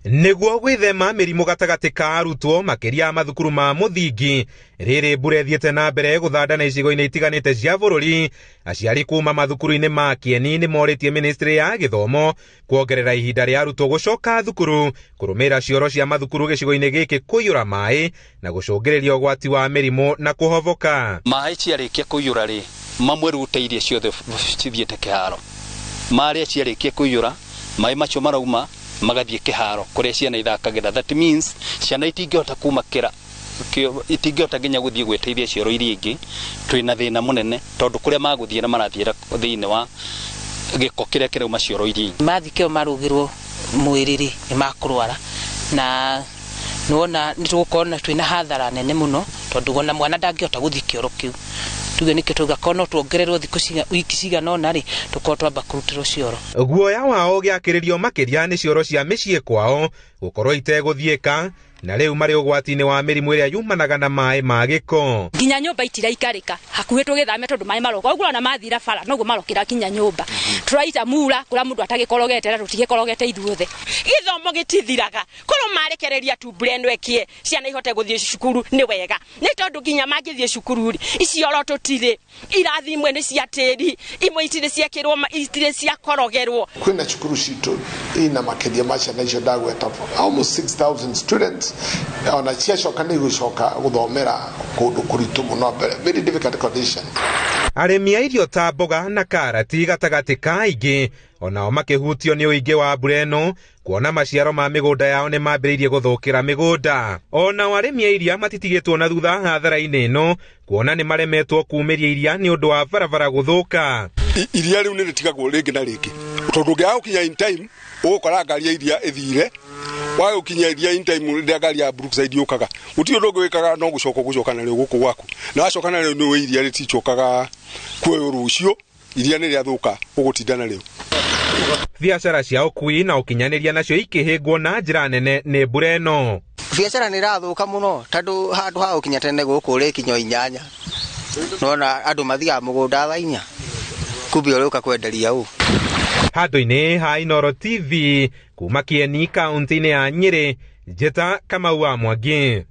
Niguo gwithema mirimu gatagati ka arutwo makiria mathukuru ma muthingi riri mbura ithiete na mbere guthandana icigo-ini itiganite cia bururi, aciari kuma mathukuru-ini ma Kieni ni moritie ministry ya githomo kuongerera ihinda ria arutwo gucoka thukuru, kurumira cioro cia mathukuru gicigo-ini giki kuyura mai na gucungiriria ugwati wa mirimu na kuhovoka. Mai ciarikia kuyura ri mamwe ruteirie ciothe cithiete kiharo, maria ciarikia kuyura mai macio marauma magathie kiharo kuria ciana ithakagira. That means ciana itingihota kumakira, itingihota nginya guthie gweteithia cioro iria ingi. Twina thina munene tondu kuria maguthie na marathiira thiini wa giko kiria kirauma cioro iria ingi. Mathikio marugirwo mwiriri ni makurwara na nuona nitugukona twina hathara nene muno tondu ona mwana ndangihota guthie kioro kiu. Tuge nike tugakono tuongererwo thiku wiki cigana na ri tukorwo twamba kurutirwo cioro. Guoya wao giakiririo makiria ni cioro cia micii kwao gukorwo iteguthieka na riu mari ugwati-ini wa mirimu iria yumanaga na mai ma giko. Nginya nyumba itiraikarika hakuhi tugithame tondu mai maroka uguo na mathira bara noguo marokira kinya nyumba. Turaita mura kuria mundu atagikorogete na tutigikorogete ithuothe. Githomo gitithiraga koro marekereria tu breno ekie ciana ihote guthie cukuru ni wega ni tondu nginya magithie cukuru ri icioro tutire irathimwe ni cia tiri imwe itire ciakirwo itire cia korogerwo. Kwina cukuru citu ina makedia ma ciana icio ndagweta almost 6,000 students ona ciacoka ni gucoka guthomera kundu kuritu muno very difficult condition. Arimi a irio ta mboga na karati gatagati ka aingi onao makihutio ni uingi wa mbura ino kuona maciaro ma migunda yao ni mambiriirie guthukira migunda. Ona arimi a iria matitigitwo na thutha hathara-ini ino kuona ni maremetwo kuumiria iria ni undu wa barabara guthuka. Iria riu ni ritigagwo ringi na ringi tondu ngiaga gukinya in time ugukora ngari ya iria ithire wayo kinya iria in time ria ngari ya Brookside yukaga uti undu gwikaga no gucoka na rio guku gwaku na wacoka na rio ni iria riticokaga kuoyo rucio iria ni riathuka ugutinda na rio. Biacara cia ukui na ukinyaniria nacio ikihingwo na njira nene ni mbura ino. Biacara ni rathuka muno tondu handu ha ukinya tene guku ri kinyo 8 nona andu mathiaga mugunda thaa 4 kumbe uruka kwenderia u. Handu-ini ha Inooro TV kuma Kieni kaunti-ini ya Nyeri, njeta Kamau wa Mwangi.